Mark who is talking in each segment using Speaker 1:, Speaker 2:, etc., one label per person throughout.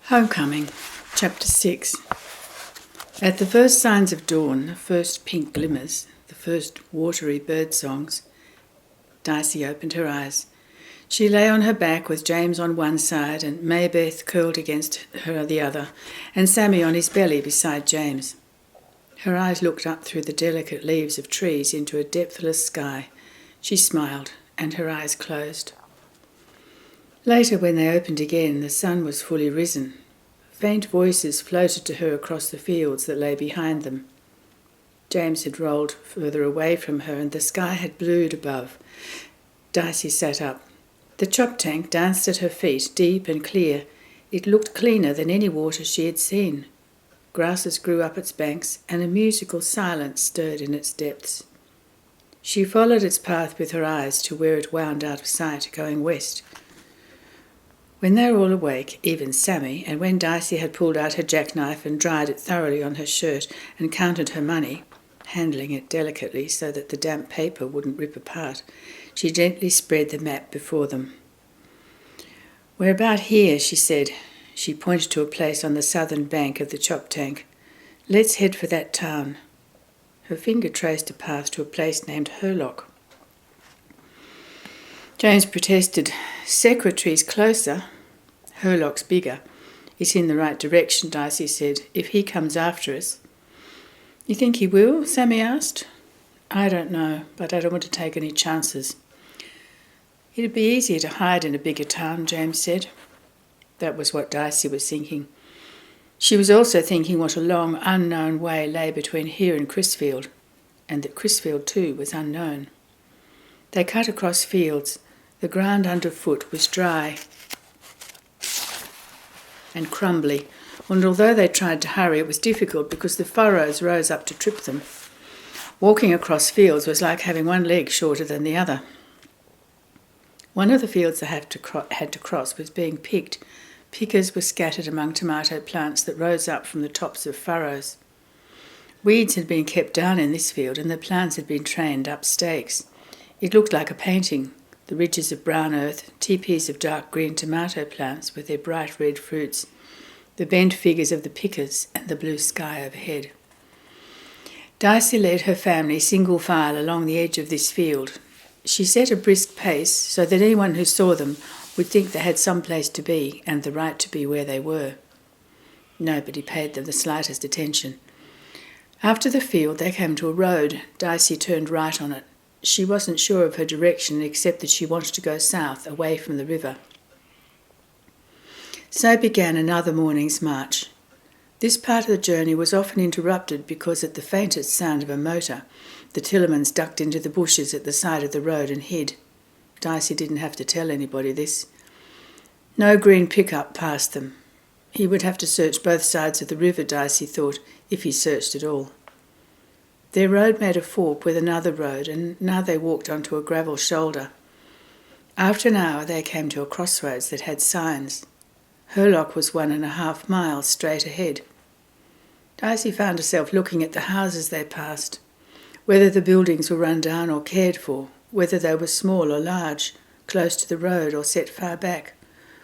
Speaker 1: Homecoming, Chapter 6. At the first signs of dawn, the first pink glimmers, the first watery bird songs, Dicey opened her eyes. She lay on her back with James on one side and Maybeth curled against her the other, and Sammy on his belly beside James. Her eyes looked up through the delicate leaves of trees into a depthless sky. She smiled, and her eyes closed. Later, when they opened again, the sun was fully risen. Faint voices floated to her across the fields that lay behind them. James had rolled further away from her, and the sky had blued above. Dicey sat up. The chop tank danced at her feet, deep and clear. It looked cleaner than any water she had seen. Grasses grew up its banks, and a musical silence stirred in its depths. She followed its path with her eyes to where it wound out of sight, going west. When they were all awake, even Sammy, and when Dicey had pulled out her jackknife and dried it thoroughly on her shirt and counted her money, handling it delicately so that the damp paper wouldn't rip apart, she gently spread the map before them. "We're about here," she said. She pointed to a place on the southern bank of the chop tank. "Let's head for that town." Her finger traced a path to a place named Hurlock. James protested. "Secretary's closer. Hurlock's bigger. It's in the right direction," Dicey said, "if he comes after us." "You think he will?" Sammy asked. "I don't know, but I don't want to take any chances." "It'd be easier to hide in a bigger town," James said. That was what Dicey was thinking. She was also thinking what a long, unknown way lay between here and Crisfield, and that Crisfield too was unknown. They cut across fields. The ground underfoot was dry and crumbly, and although they tried to hurry, it was difficult because the furrows rose up to trip them. Walking across fields was like having one leg shorter than the other. One of the fields they had to cross was being picked. Pickers were scattered among tomato plants that rose up from the tops of furrows. Weeds had been kept down in this field, and the plants had been trained up stakes. It looked like a painting. The ridges of brown earth, teepees of dark green tomato plants with their bright red fruits, the bent figures of the pickers, and the blue sky overhead. Dicey led her family single file along the edge of this field. She set a brisk pace so that anyone who saw them would think they had some place to be and the right to be where they were. Nobody paid them the slightest attention. After the field, they came to a road. Dicey turned right on it. She wasn't sure of her direction except that she wanted to go south, away from the river. So began another morning's march. This part of the journey was often interrupted because at the faintest sound of a motor, the Tillermans ducked into the bushes at the side of the road and hid. Dicey didn't have to tell anybody this. No green pickup passed them. He would have to search both sides of the river, Dicey thought, if he searched at all. Their road made a fork with another road, and now they walked onto a gravel shoulder. After an hour they came to a crossroads that had signs. Hurlock was 1.5 miles straight ahead. Dicey found herself looking at the houses they passed, whether the buildings were run down or cared for, whether they were small or large, close to the road or set far back,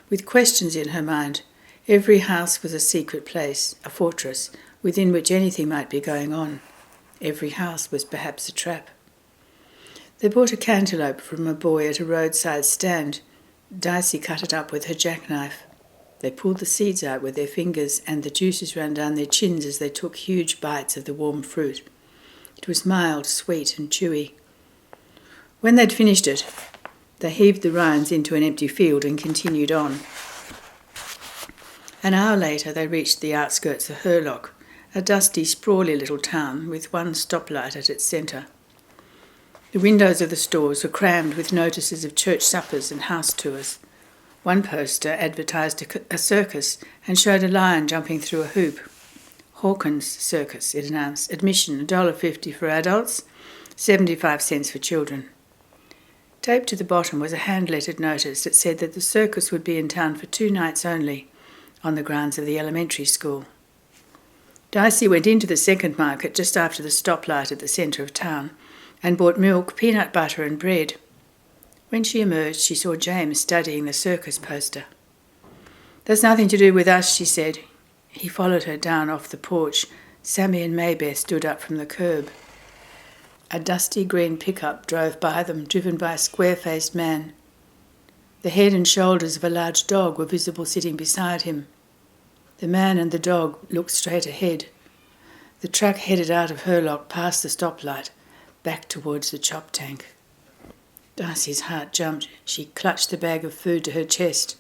Speaker 1: with questions in her mind. Every house was a secret place, a fortress, within which anything might be going on. Every house was perhaps a trap. They bought a cantaloupe from a boy at a roadside stand. Dicey cut it up with her jackknife. They pulled the seeds out with their fingers, and the juices ran down their chins as they took huge bites of the warm fruit. It was mild, sweet, and chewy. When they'd finished it, they heaved the rinds into an empty field and continued on. An hour later they reached the outskirts of Hurlock, a dusty, sprawly little town with one stoplight at its centre. The windows of the stores were crammed with notices of church suppers and house tours. One poster advertised a circus and showed a lion jumping through a hoop. "Hawkins Circus," it announced. "Admission $1.50 for adults, 75 cents for children." Taped to the bottom was a hand-lettered notice that said that the circus would be in town for 2 nights only, on the grounds of the elementary school. Dicey went into the second market just after the stoplight at the centre of town and bought milk, peanut butter and bread. When she emerged, she saw James studying the circus poster. "That's nothing to do with us," she said. He followed her down off the porch. Sammy and Maybeth stood up from the curb. A dusty green pickup drove by them, driven by a square-faced man. The head and shoulders of a large dog were visible sitting beside him. The man and the dog looked straight ahead. The truck headed out of Hurlock past the stoplight, back towards the chop tank. Darcy's heart jumped. She clutched the bag of food to her chest.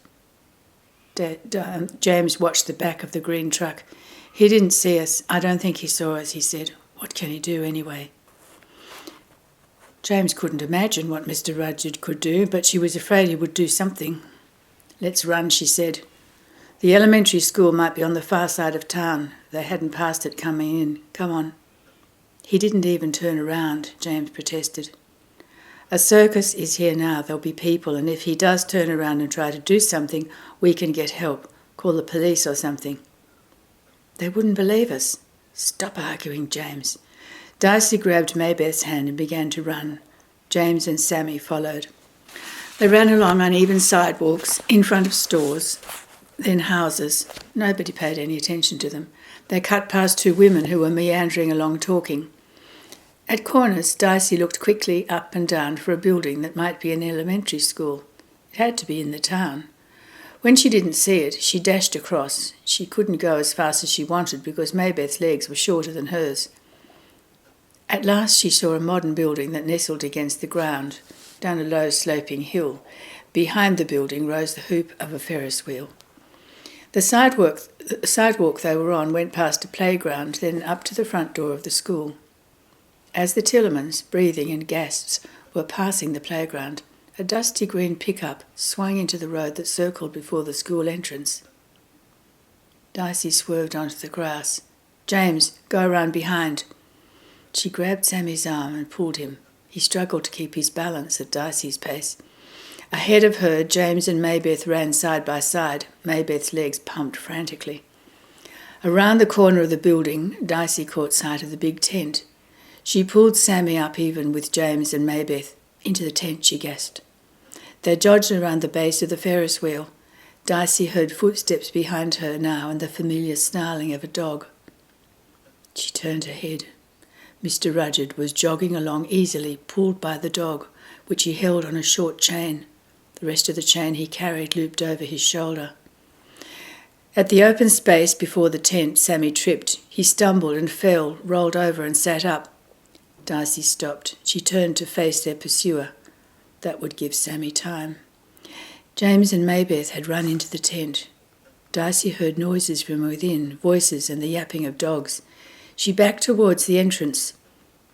Speaker 1: James watched the back of the green truck. "He didn't see us. I don't think he saw us," he said. "What can he do anyway?" James couldn't imagine what Mr. Rudyard could do, but she was afraid he would do something. "Let's run," she said. "The elementary school might be on the far side of town. They hadn't passed it coming in. Come on." "He didn't even turn around," James protested. "A circus is here now. There'll be people, and if he does turn around and try to do something, we can get help. Call the police or something." "They wouldn't believe us." "Stop arguing, James." Darcy grabbed Maybeth's hand and began to run. James and Sammy followed. They ran along uneven sidewalks, in front of stores, then houses. Nobody paid any attention to them. They cut past two women who were meandering along talking. At corners, Darcy looked quickly up and down for a building that might be an elementary school. It had to be in the town. When she didn't see it, she dashed across. She couldn't go as fast as she wanted because Maybeth's legs were shorter than hers. At last she saw a modern building that nestled against the ground, down a low sloping hill. Behind the building rose the hoop of a Ferris wheel. The sidewalk they were on went past a playground, then up to the front door of the school. As the Tillermans, breathing in gasps, were passing the playground, a dusty green pickup swung into the road that circled before the school entrance. Darcy swerved onto the grass. "James, go round behind." She grabbed Sammy's arm and pulled him. He struggled to keep his balance at Darcy's pace. Ahead of her, James and Maybeth ran side by side. Maybeth's legs pumped frantically. Around the corner of the building, Darcy caught sight of the big tent. She pulled Sammy up even with James and Maybeth. "Into the tent," she gasped. They dodged around the base of the Ferris wheel. Darcy heard footsteps behind her now and the familiar snarling of a dog. She turned her head. Mr. Rudyard was jogging along easily, pulled by the dog, which he held on a short chain. The rest of the chain he carried looped over his shoulder. At the open space before the tent, Sammy tripped. He stumbled and fell, rolled over and sat up. Darcy stopped. She turned to face their pursuer. That would give Sammy time. James and Maybeth had run into the tent. Darcy heard noises from within, voices and the yapping of dogs. She backed towards the entrance.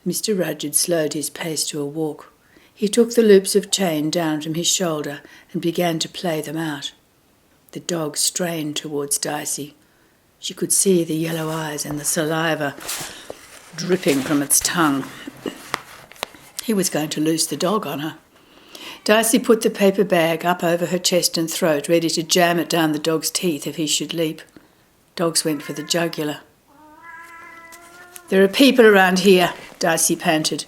Speaker 1: Mr. Rudyard slowed his pace to a walk. He took the loops of chain down from his shoulder and began to play them out. The dog strained towards Darcy. She could see the yellow eyes and the saliva dripping from its tongue. He was going to loose the dog on her. Darcy put the paper bag up over her chest and throat, ready to jam it down the dog's teeth if he should leap. Dogs went for the jugular. "There are people around here," Darcy panted.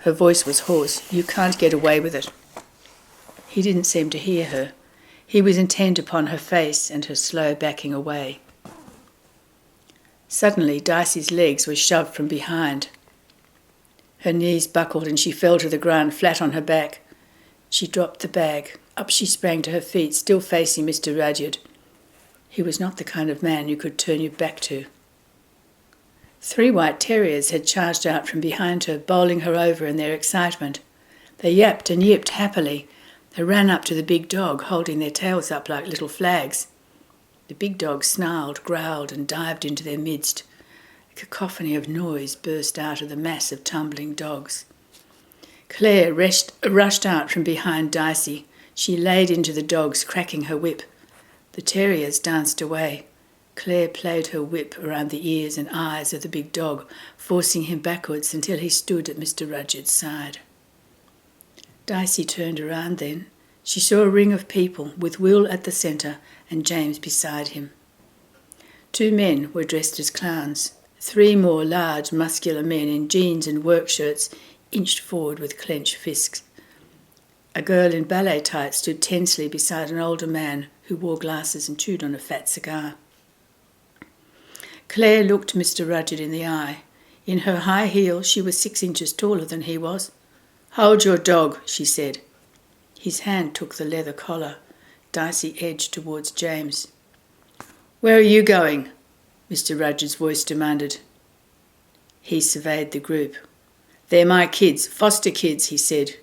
Speaker 1: Her voice was hoarse. "You can't get away with it." He didn't seem to hear her. He was intent upon her face and her slow backing away. Suddenly, Darcy's legs were shoved from behind. Her knees buckled and she fell to the ground flat on her back. She dropped the bag. Up she sprang to her feet, still facing Mr. Rudyard. He was not the kind of man you could turn your back to. 3 white terriers had charged out from behind her, bowling her over in their excitement. They yapped and yipped happily. They ran up to the big dog, holding their tails up like little flags. The big dog snarled, growled, and dived into their midst. A cacophony of noise burst out of the mass of tumbling dogs. Claire rushed out from behind Darcy. She laid into the dogs, cracking her whip. The terriers danced away. Claire played her whip around the ears and eyes of the big dog, forcing him backwards until he stood at Mr. Rudyard's side. Darcy turned around then. She saw a ring of people, with Will at the centre and James beside him. 2 men were dressed as clowns. 3 more large, muscular men in jeans and work shirts inched forward with clenched fists. A girl in ballet tights stood tensely beside an older man who wore glasses and chewed on a fat cigar. Claire looked Mr. Rudyard in the eye. In her high heels, she was 6 inches taller than he was. "Hold your dog," she said. His hand took the leather collar. Darcy edged towards James. "Where are you going?" Mr. Rudyard's voice demanded. He surveyed the group. "They're my kids, foster kids," he said.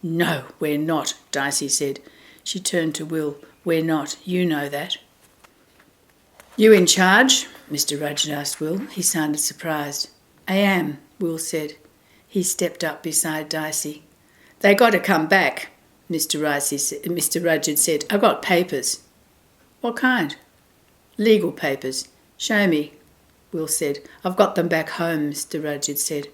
Speaker 1: "No, we're not," Darcy said. She turned to Will. "We're not. You know that." "You in charge?" Mr. Rudyard asked Will. He sounded surprised. "I am," Will said. He stepped up beside Darcy. "They got to come back," Mr. Rudyard said. "I've got papers." "What kind?" "Legal papers." "Show me," Will said. "I've got them back home," Mr. Rudyard said.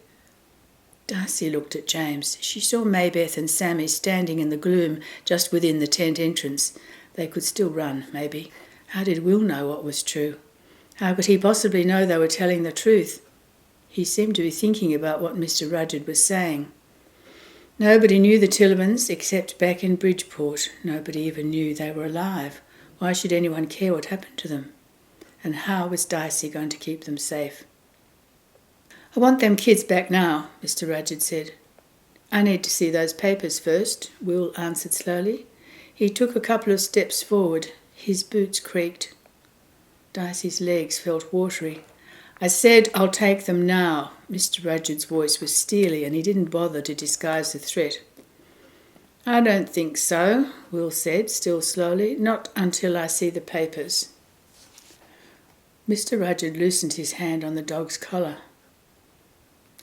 Speaker 1: Darcy looked at James. She saw Maybeth and Sammy standing in the gloom just within the tent entrance. They could still run, maybe. How did Will know what was true? How could he possibly know they were telling the truth? He seemed to be thinking about what Mr. Rudyard was saying. Nobody knew the Tillermans except back in Bridgeport. Nobody even knew they were alive. Why should anyone care what happened to them? And how was Darcy going to keep them safe? "I want them kids back now," Mr. Rudyard said. "I need to see those papers first," Will answered slowly. He took a couple of steps forward. His boots creaked. Darcy's legs felt watery. "I said I'll take them now." Mr. Rudyard's voice was steely and he didn't bother to disguise the threat. "I don't think so," Will said, still slowly. "Not until I see the papers." Mr. Rudyard loosened his hand on the dog's collar.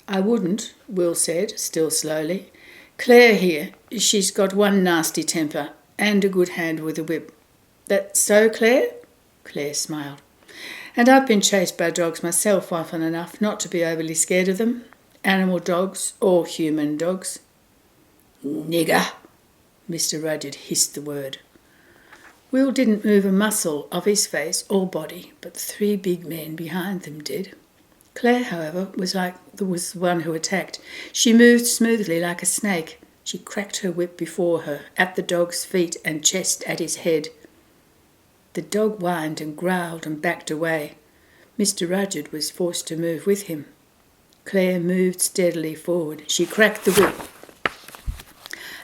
Speaker 1: "I wouldn't," Will said, still slowly. "Claire here, she's got one nasty temper and a good hand with a whip." "That's so, Claire?" Claire smiled. "And I've been chased by dogs myself often enough not to be overly scared of them. Animal dogs or human dogs." "Nigger!" Mr. Rudyard hissed the word. Will didn't move a muscle of his face or body, but the 3 big men behind them did. Claire, however, was the one who attacked. She moved smoothly like a snake. She cracked her whip before her, at the dog's feet and chest at his head. The dog whined and growled and backed away. Mr. Rudyard was forced to move with him. Claire moved steadily forward. She cracked the whip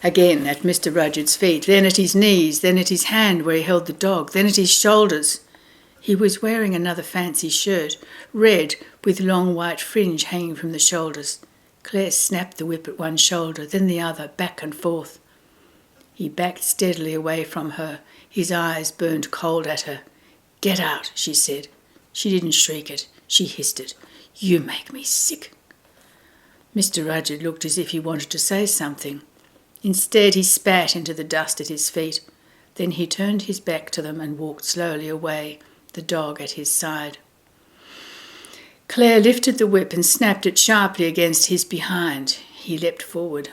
Speaker 1: again at Mr. Rudyard's feet, then at his knees, then at his hand where he held the dog, then at his shoulders. He was wearing another fancy shirt, red, with long white fringe hanging from the shoulders. Claire snapped the whip at one shoulder, then the other, back and forth. He backed steadily away from her. His eyes burned cold at her. "Get out," she said. She didn't shriek it. She hissed it. "You make me sick." Mr. Rudyard looked as if he wanted to say something. Instead, he spat into the dust at his feet. Then he turned his back to them and walked slowly away, the dog at his side. Claire lifted the whip and snapped it sharply against his behind. He leapt forward.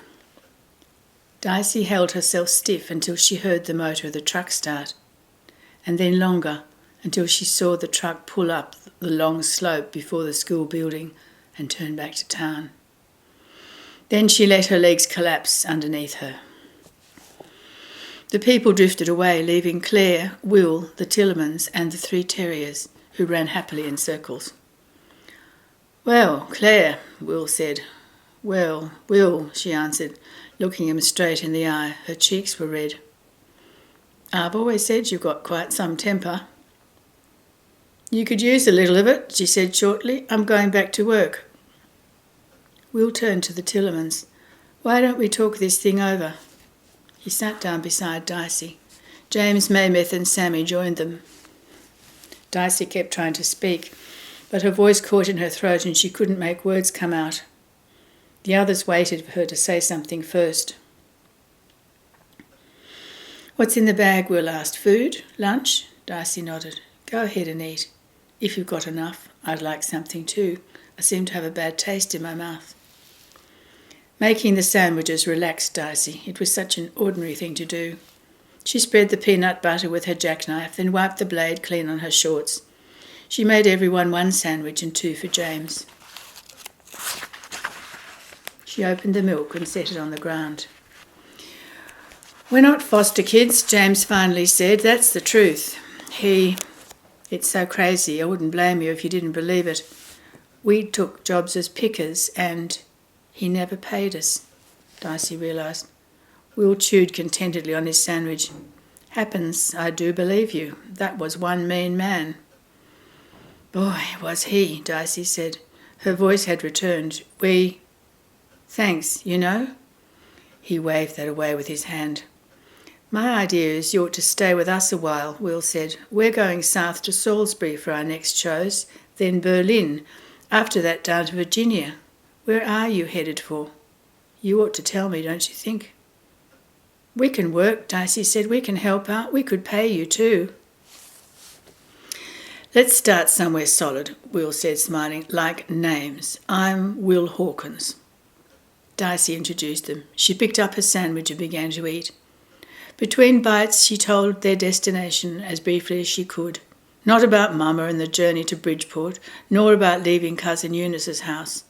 Speaker 1: Darcy held herself stiff until she heard the motor of the truck start, and then longer until she saw the truck pull up the long slope before the school building and turn back to town. Then she let her legs collapse underneath her. The people drifted away, leaving Claire, Will, the Tillermans and the 3 terriers, who ran happily in circles. "Well, Claire," Will said. "Well, Will," she answered, looking him straight in the eye. Her cheeks were red. "I've always said you've got quite some temper." "You could use a little of it," she said shortly. "I'm going back to work." Will turned to the Tillermans. "Why don't we talk this thing over?" He sat down beside Darcy. James, Maybeth and Sammy joined them. Darcy kept trying to speak, but her voice caught in her throat and she couldn't make words come out. The others waited for her to say something first. "What's in the bag?" Will asked. "Food? Lunch?" Darcy nodded. "Go ahead and eat. If you've got enough. I'd like something too. I seem to have a bad taste in my mouth." Making the sandwiches relaxed Darcy. It was such an ordinary thing to do. She spread the peanut butter with her jackknife, then wiped the blade clean on her shorts. She made everyone 1 sandwich and 2 for James. She opened the milk and set it on the ground. "We're not foster kids," James finally said. "That's the truth. It's so crazy, I wouldn't blame you if you didn't believe it. We took jobs as pickers and he never paid us," Dicey realised. Will chewed contentedly on his sandwich. "Happens, I do believe you. That was one mean man." "Boy, was he," Dicey said. Her voice had returned. Thanks, you know." He waved that away with his hand. "My idea is you ought to stay with us a while," Will said. "We're going south to Salisbury for our next shows, then Berlin, after that down to Virginia. Where are you headed for? You ought to tell me, don't you think?" "We can work," Dicey said. "We can help out. We could pay you too." "Let's start somewhere solid," Will said, smiling. "Like names. I'm Will Hawkins." Dicey introduced them. She picked up her sandwich and began to eat. Between bites, she told their destination as briefly as she could. Not about Mama and the journey to Bridgeport, nor about leaving Cousin Eunice's house,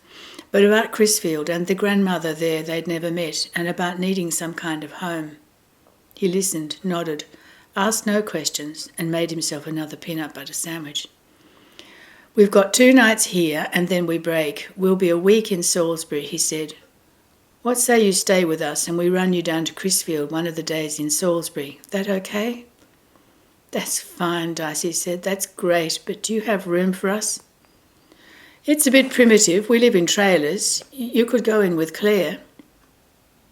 Speaker 1: but about Crisfield and the grandmother there they'd never met, and about needing some kind of home. He listened, nodded, asked no questions, and made himself another peanut butter sandwich. "We've got 2 nights here, and then we break. We'll be a week in Salisbury," he said. "What say you stay with us and we run you down to Crisfield one of the days in Salisbury? That okay?" "That's fine," Dicey said. "That's great, but do you have room for us?" "It's a bit primitive. We live in trailers. You could go in with Claire."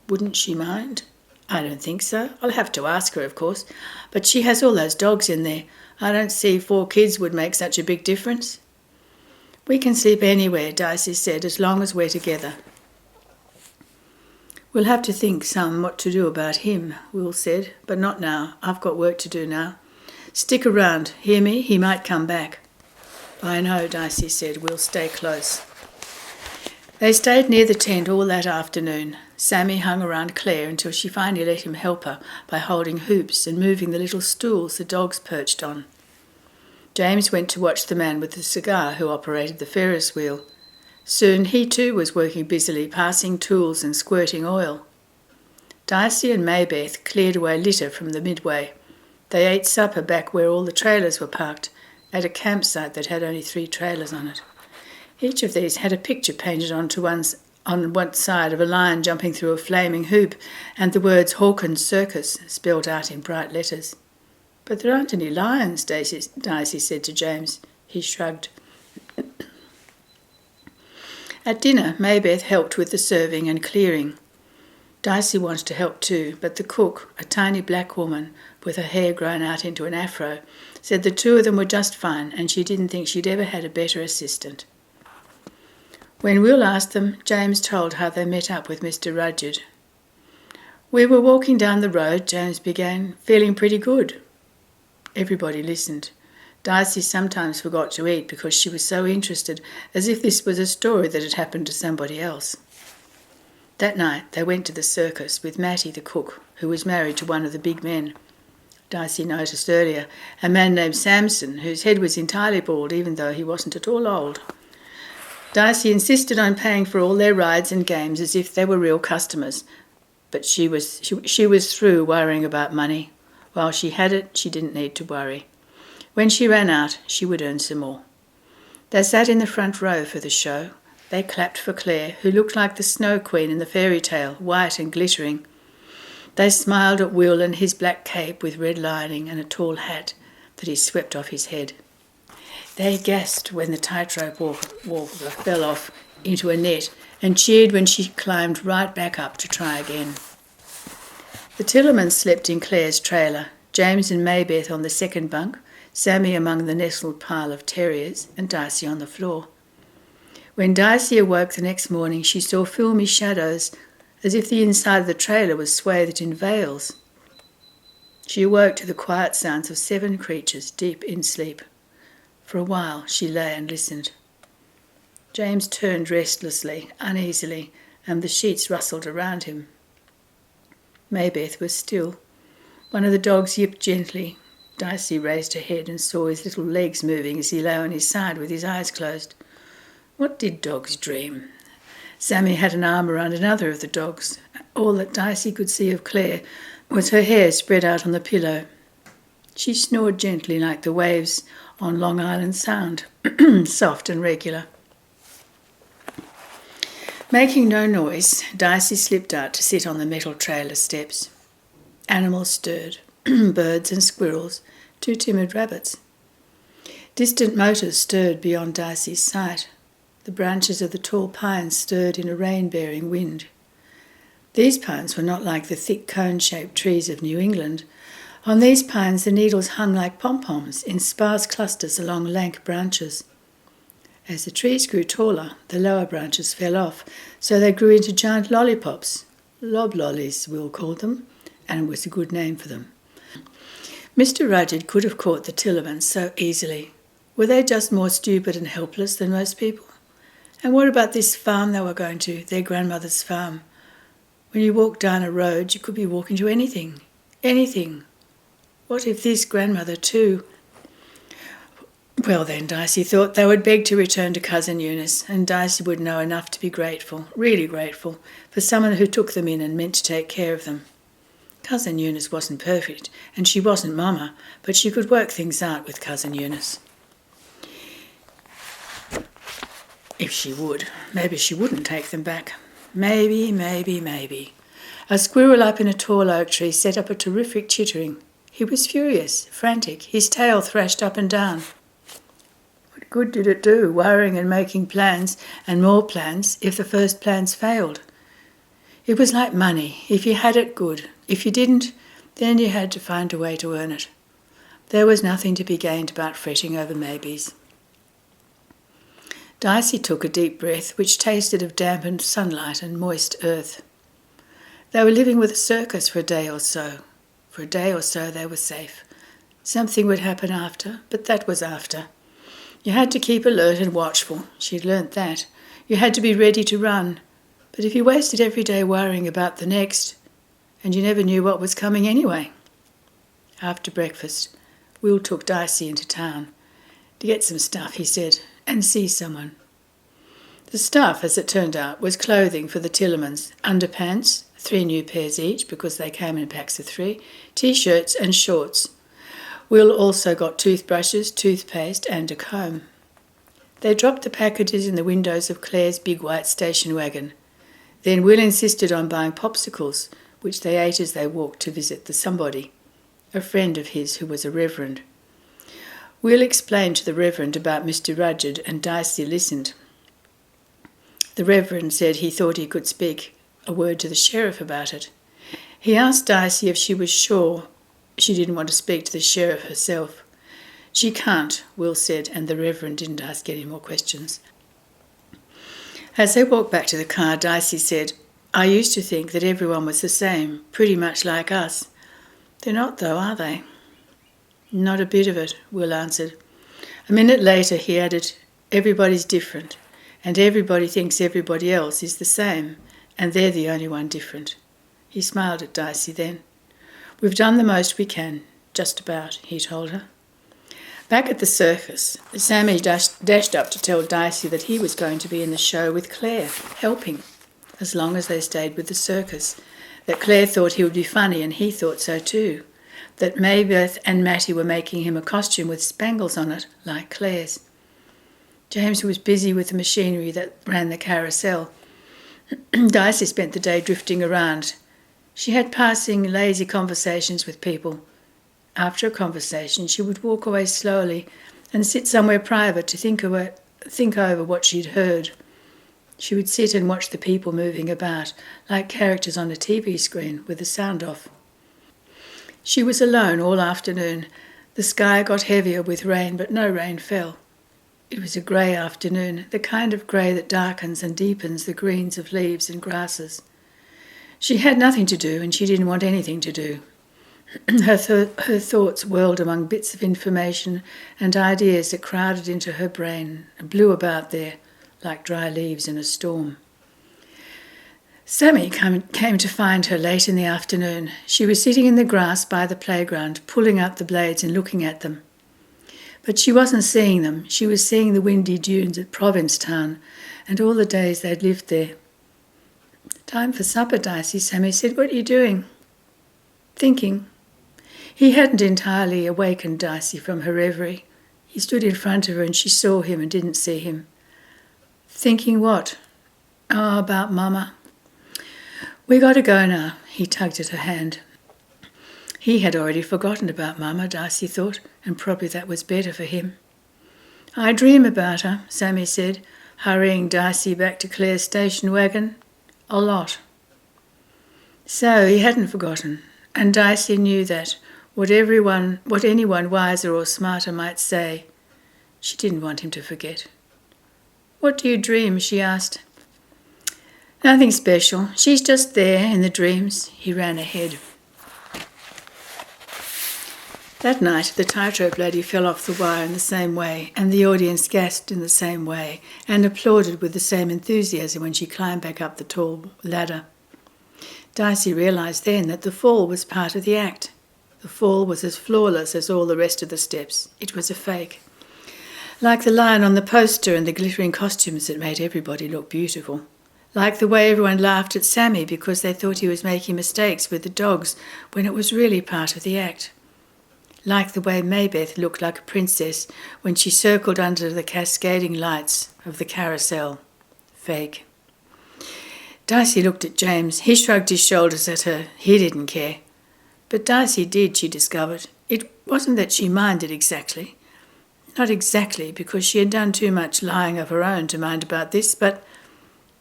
Speaker 1: "Wouldn't she mind?" "I don't think so. I'll have to ask her, of course. But she has all those dogs in there. I don't see 4 kids would make such a big difference." "We can sleep anywhere," Dicey said, "as long as we're together." "We'll have to think some what to do about him," Will said, "but not now. I've got work to do now. Stick around, hear me? He might come back." "I know," Dicey said. "We'll stay close." They stayed near the tent all that afternoon. Sammy hung around Claire until she finally let him help her by holding hoops and moving the little stools the dogs perched on. James went to watch the man with the cigar who operated the Ferris wheel. Soon he too was working busily, passing tools and squirting oil. Dicey and Maybeth cleared away litter from the midway. They ate supper back where all the trailers were parked, at a campsite that had only 3 trailers on it. Each of these had a picture painted on one side of a lion jumping through a flaming hoop, and the words "Hawkins Circus" spelled out in bright letters. "But there aren't any lions," Dicey said to James. He shrugged. At dinner, Maybeth helped with the serving and clearing. Dicey wanted to help too, but the cook, a tiny black woman with her hair grown out into an afro, said the 2 of them were just fine and she didn't think she'd ever had a better assistant. When Will asked them, James told how they met up with Mr. Rudyard. "We were walking down the road," James began, "feeling pretty good." Everybody listened. Dicey sometimes forgot to eat because she was so interested, as if this was a story that had happened to somebody else. That night they went to the circus with Matty the cook, who was married to one of the big men. Dicey noticed earlier, a man named Samson, whose head was entirely bald even though he wasn't at all old. Dicey insisted on paying for all their rides and games as if they were real customers, but she was through worrying about money. While she had it, she didn't need to worry. When she ran out, she would earn some more. They sat in the front row for the show. They clapped for Claire, who looked like the Snow Queen in the fairy tale, white and glittering. They smiled at Will and his black cape with red lining and a tall hat that he swept off his head. They gasped when the tightrope walker fell off into a net and cheered when she climbed right back up to try again. The Tillermans slept in Claire's trailer, James and Maybeth on the second bunk, Sammy among the nestled pile of terriers, and Dicey on the floor. When Dicey awoke the next morning, she saw filmy shadows, as if the inside of the trailer was swathed in veils. She awoke to the quiet sounds of 7 creatures deep in sleep. For a while she lay and listened. James turned restlessly, uneasily, and the sheets rustled around him. Maybeth was still. One of the dogs yipped gently. Dicey raised her head and saw his little legs moving as he lay on his side with his eyes closed. What did dogs dream? Sammy had an arm around another of the dogs. All that Dicey could see of Claire was her hair spread out on the pillow. She snored gently like the waves on Long Island Sound, soft and regular. Making no noise, Dicey slipped out to sit on the metal trailer steps. Animals stirred, birds and squirrels, 2 timid rabbits. Distant motors stirred beyond Dicey's sight. The branches of the tall pines stirred in a rain-bearing wind. These pines were not like the thick cone-shaped trees of New England. On these pines the needles hung like pom-poms in sparse clusters along lank branches. As the trees grew taller, the lower branches fell off, so they grew into giant lollipops. Loblollies, Will called them, and it was a good name for them. Mr. Rudyard could have caught the Tillermans so easily. Were they just more stupid and helpless than most people? And what about this farm they were going to, their grandmother's farm? When you walk down a road, you could be walking to anything. Anything. What if this grandmother too? Well then, Dicey thought, they would beg to return to Cousin Eunice, and Dicey would know enough to be grateful, really grateful, for someone who took them in and meant to take care of them. Cousin Eunice wasn't perfect, and she wasn't Mama, but she could work things out with Cousin Eunice. If she would. Maybe she wouldn't take them back. Maybe. A squirrel up in a tall oak tree set up a terrific chittering. He was furious, frantic, his tail thrashed up and down. What good did it do, worrying and making plans, and more plans, if the first plans failed? It was like money. If you had it, good. If you didn't, then you had to find a way to earn it. There was nothing to be gained about fretting over maybes. Dicey took a deep breath, which tasted of dampened sunlight and moist earth. They were living with a circus for a day or so. For a day or so they were safe. Something would happen after, but that was after. You had to keep alert and watchful. She'd learnt that. You had to be ready to run. But if you wasted every day worrying about the next, and you never knew what was coming anyway. After breakfast, Will took Dicey into town. To get some stuff, he said, and see someone. The stuff, as it turned out, was clothing for the Tillermans, underpants, 3 new pairs each because they came in packs of 3, T-shirts and shorts. Will also got toothbrushes, toothpaste and a comb. They dropped the packages in the windows of Claire's big white station wagon. Then Will insisted on buying popsicles, which they ate as they walked to visit the somebody, a friend of his who was a reverend. Will explained to the reverend about Mr. Rudyard, and Dicey listened. The reverend said he thought he could speak a word to the sheriff about it. He asked Dicey if she was sure she didn't want to speak to the sheriff herself. She can't, Will said, and the reverend didn't ask any more questions. As they walked back to the car, Dicey said, I used to think that everyone was the same, pretty much like us. They're not though, are they? Not a bit of it, Will answered. A minute later he added, everybody's different, and everybody thinks everybody else is the same, and they're the only one different. He smiled at Dicey then. We've done the most we can, just about, he told her. Back at the circus, Sammy dashed up to tell Dicey that he was going to be in the show with Claire, helping, as long as they stayed with the circus, that Claire thought he would be funny and he thought so too, that Maybeth and Mattie were making him a costume with spangles on it, like Claire's. James was busy with the machinery that ran the carousel. Dicey spent the day drifting around. She had passing, lazy conversations with people. After a conversation, she would walk away slowly and sit somewhere private to think over what she'd heard. She would sit and watch the people moving about, like characters on a TV screen with the sound off. She was alone all afternoon. The sky got heavier with rain, but no rain fell. It was a grey afternoon, the kind of grey that darkens and deepens the greens of leaves and grasses. She had nothing to do, and she didn't want anything to do. Her thoughts whirled among bits of information and ideas that crowded into her brain and blew about there like dry leaves in a storm. Sammy came to find her late in the afternoon. She was sitting in the grass by the playground, pulling out the blades and looking at them. But she wasn't seeing them. She was seeing the windy dunes at Provincetown and all the days they'd lived there. Time for supper, Dicey, Sammy said. What are you doing? thinking. He hadn't entirely awakened Darcy from her reverie. He stood in front of her and she saw him and didn't see him. Thinking what? Oh, about Mama. We got to go now. He tugged at her hand. He had already forgotten about Mama, Darcy thought, and probably that was better for him. I dream about her, Sammy said, hurrying Darcy back to Claire's station wagon. A lot. So he hadn't forgotten, and Darcy knew that, what anyone wiser or smarter might say, she didn't want him to forget. What do you dream? She asked. Nothing special. She's just there in the dreams. He ran ahead. That night, the tightrope lady fell off the wire in the same way, and the audience gasped in the same way, and applauded with the same enthusiasm when she climbed back up the tall ladder. Darcy realised then that the fall was part of the act. The fall was as flawless as all the rest of the steps. It was a fake. Like the lion on the poster and the glittering costumes that made everybody look beautiful. Like the way everyone laughed at Sammy because they thought he was making mistakes with the dogs when it was really part of the act. Like the way Maybeth looked like a princess when she circled under the cascading lights of the carousel. Fake. Darcy looked at James. He shrugged his shoulders at her. He didn't care. But Darcy did, she discovered. It wasn't that she minded exactly. Not exactly, because she had done too much lying of her own to mind about this, but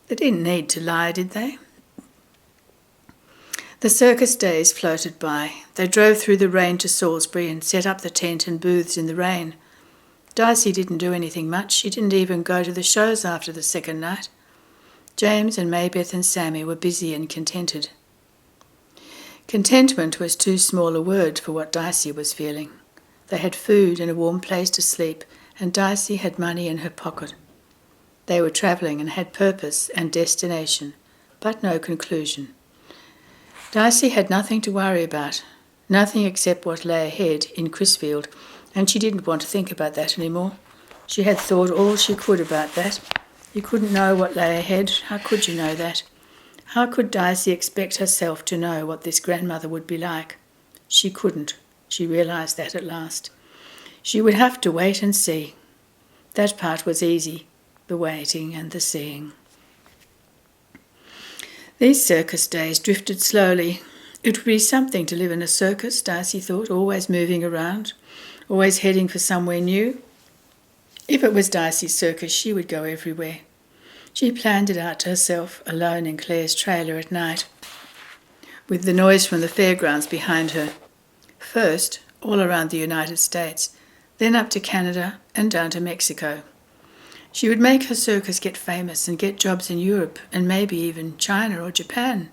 Speaker 1: they didn't need to lie, did they? The circus days floated by. They drove through the rain to Salisbury and set up the tent and booths in the rain. Darcy didn't do anything much. She didn't even go to the shows after the second night. James and Maybeth and Sammy were busy and contented. Contentment was too small a word for what Darcy was feeling. They had food and a warm place to sleep, and Darcy had money in her pocket. They were travelling and had purpose and destination, but no conclusion. Darcy had nothing to worry about, nothing except what lay ahead in Crisfield, and she didn't want to think about that anymore. She had thought all she could about that. You couldn't know what lay ahead. How could you know that? How could Darcy expect herself to know what this grandmother would be like? She couldn't. She realised that at last. She would have to wait and see. That part was easy, the waiting and the seeing. These circus days drifted slowly. It would be something to live in a circus, Darcy thought, always moving around, always heading for somewhere new. If it was Darcy's circus, she would go everywhere. She planned it out to herself, alone in Claire's trailer at night, with the noise from the fairgrounds behind her. First, all around the United States, then up to Canada and down to Mexico. She would make her circus get famous and get jobs in Europe and maybe even China or Japan.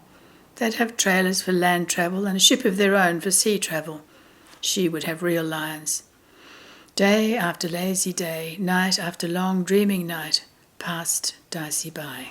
Speaker 1: They'd have trailers for land travel and a ship of their own for sea travel. She would have real lions. Day after lazy day, night after long dreaming night, passed Darcy by.